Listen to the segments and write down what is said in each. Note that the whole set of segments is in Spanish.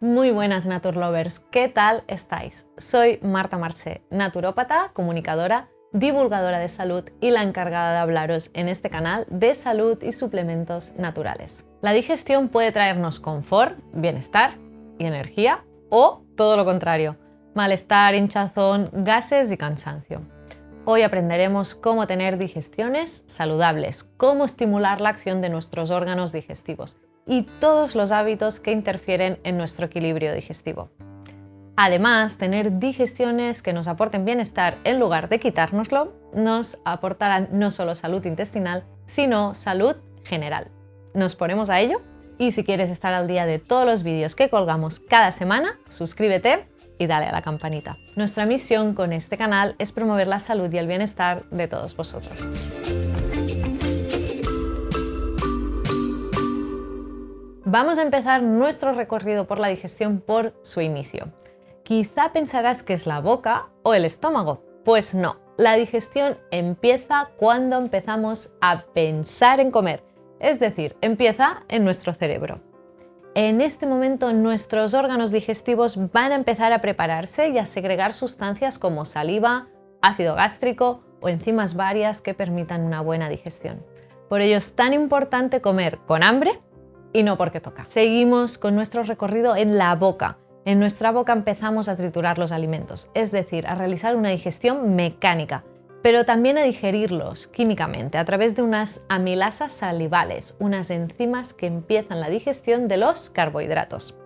Muy buenas Naturlovers, ¿qué tal estáis? Soy Marta Marché, naturópata, comunicadora, divulgadora de salud y la encargada de hablaros en este canal de salud y suplementos naturales. La digestión puede traernos confort, bienestar y energía, o todo lo contrario, malestar, hinchazón, gases y cansancio. Hoy aprenderemos cómo tener digestiones saludables, cómo estimular la acción de nuestros órganos digestivos y todos los hábitos que interfieren en nuestro equilibrio digestivo. Además, tener digestiones que nos aporten bienestar en lugar de quitárnoslo nos aportarán no solo salud intestinal, sino salud general. ¿Nos ponemos a ello? Y si quieres estar al día de todos los vídeos que colgamos cada semana, suscríbete y dale a la campanita. Nuestra misión con este canal es promover la salud y el bienestar de todos vosotros. Vamos a empezar nuestro recorrido por la digestión por su inicio. Quizá pensarás que es la boca o el estómago. Pues no, la digestión empieza cuando empezamos a pensar en comer, es decir, empieza en nuestro cerebro. En este momento nuestros órganos digestivos van a empezar a prepararse y a segregar sustancias como saliva, ácido gástrico o enzimas varias que permitan una buena digestión. Por ello es tan importante comer con hambre y no porque toca. Seguimos con nuestro recorrido en la boca. En nuestra boca empezamos a triturar los alimentos, es decir, a realizar una digestión mecánica, pero también a digerirlos químicamente a través de unas amilasas salivales, unas enzimas que empiezan la digestión de los carbohidratos.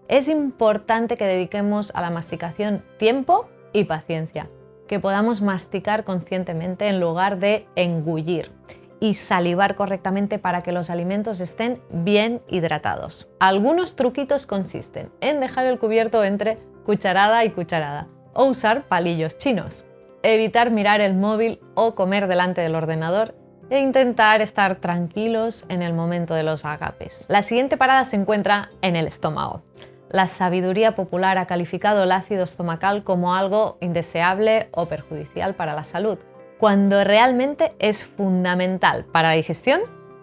Es importante que dediquemos a la masticación tiempo y paciencia, que podamos masticar conscientemente en lugar de engullir y salivar correctamente para que los alimentos estén bien hidratados. Algunos truquitos consisten en dejar el cubierto entre cucharada y cucharada o usar palillos chinos, evitar mirar el móvil o comer delante del ordenador e intentar estar tranquilos en el momento de los agapes. La siguiente parada se encuentra en el estómago. La sabiduría popular ha calificado el ácido estomacal como algo indeseable o perjudicial para la salud, cuando realmente es fundamental para la digestión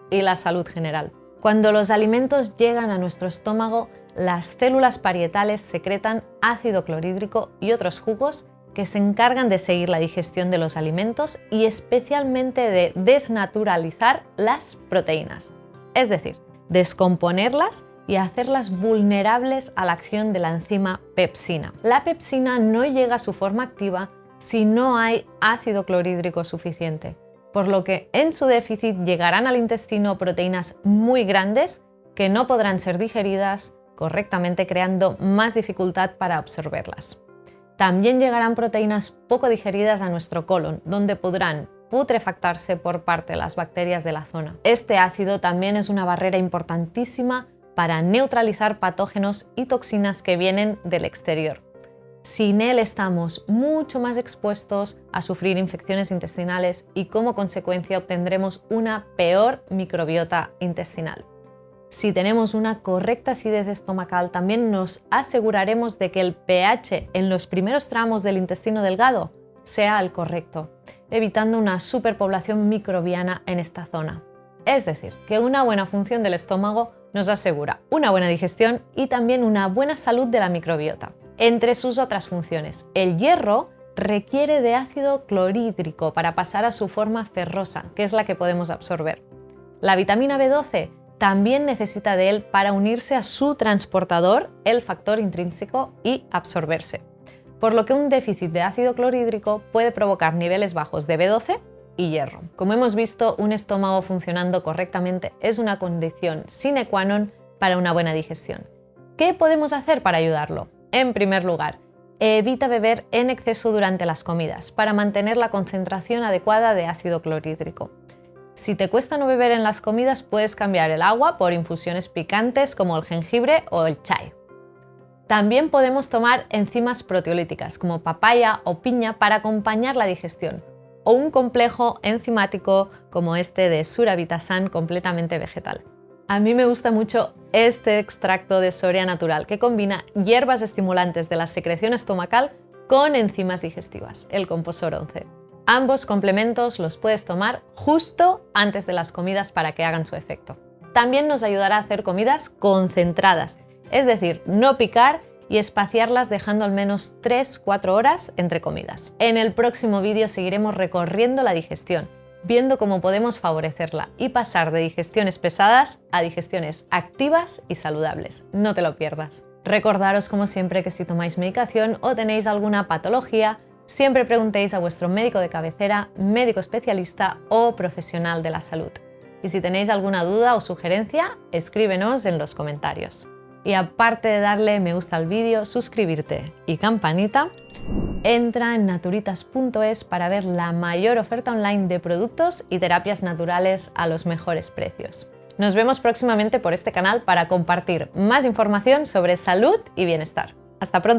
y la salud general. Cuando los alimentos llegan a nuestro estómago, las células parietales secretan ácido clorhídrico y otros jugos que se encargan de seguir la digestión de los alimentos y especialmente de desnaturalizar las proteínas, es decir, descomponerlas y hacerlas vulnerables a la acción de la enzima pepsina. La pepsina no llega a su forma activa si no hay ácido clorhídrico suficiente, por lo que en su déficit llegarán al intestino proteínas muy grandes que no podrán ser digeridas correctamente, creando más dificultad para absorberlas. También llegarán proteínas poco digeridas a nuestro colon, donde podrán putrefactarse por parte de las bacterias de la zona. Este ácido también es una barrera importantísima para neutralizar patógenos y toxinas que vienen del exterior. Sin él estamos mucho más expuestos a sufrir infecciones intestinales y como consecuencia obtendremos una peor microbiota intestinal. Si tenemos una correcta acidez estomacal, también nos aseguraremos de que el pH en los primeros tramos del intestino delgado sea el correcto, evitando una superpoblación microbiana en esta zona. Es decir, que una buena función del estómago nos asegura una buena digestión y también una buena salud de la microbiota. Entre sus otras funciones, el hierro requiere de ácido clorhídrico para pasar a su forma ferrosa, que es la que podemos absorber. La vitamina B12 también necesita de él para unirse a su transportador, el factor intrínseco, y absorberse. Por lo que un déficit de ácido clorhídrico puede provocar niveles bajos de B12 y hierro. Como hemos visto, un estómago funcionando correctamente es una condición sine qua non para una buena digestión. ¿Qué podemos hacer para ayudarlo? En primer lugar, evita beber en exceso durante las comidas para mantener la concentración adecuada de ácido clorhídrico. Si te cuesta no beber en las comidas, puedes cambiar el agua por infusiones picantes como el jengibre o el chai. También podemos tomar enzimas proteolíticas como papaya o piña para acompañar la digestión, o un complejo enzimático como este de Suravitasan completamente vegetal. A mí me gusta mucho este extracto de Soria natural que combina hierbas estimulantes de la secreción estomacal con enzimas digestivas, el Composor 11. Ambos complementos los puedes tomar justo antes de las comidas para que hagan su efecto. También nos ayudará a hacer comidas concentradas, es decir, no picar y espaciarlas dejando al menos 3-4 horas entre comidas. En el próximo vídeo seguiremos recorriendo la digestión, viendo cómo podemos favorecerla y pasar de digestiones pesadas a digestiones activas y saludables. No te lo pierdas. Recordaros como siempre que si tomáis medicación o tenéis alguna patología, siempre preguntéis a vuestro médico de cabecera, médico especialista o profesional de la salud. Y si tenéis alguna duda o sugerencia, escríbenos en los comentarios. Y aparte de darle me gusta al vídeo, suscribirte y campanita, entra en naturitas.es para ver la mayor oferta online de productos y terapias naturales a los mejores precios. Nos vemos próximamente por este canal para compartir más información sobre salud y bienestar. ¡Hasta pronto!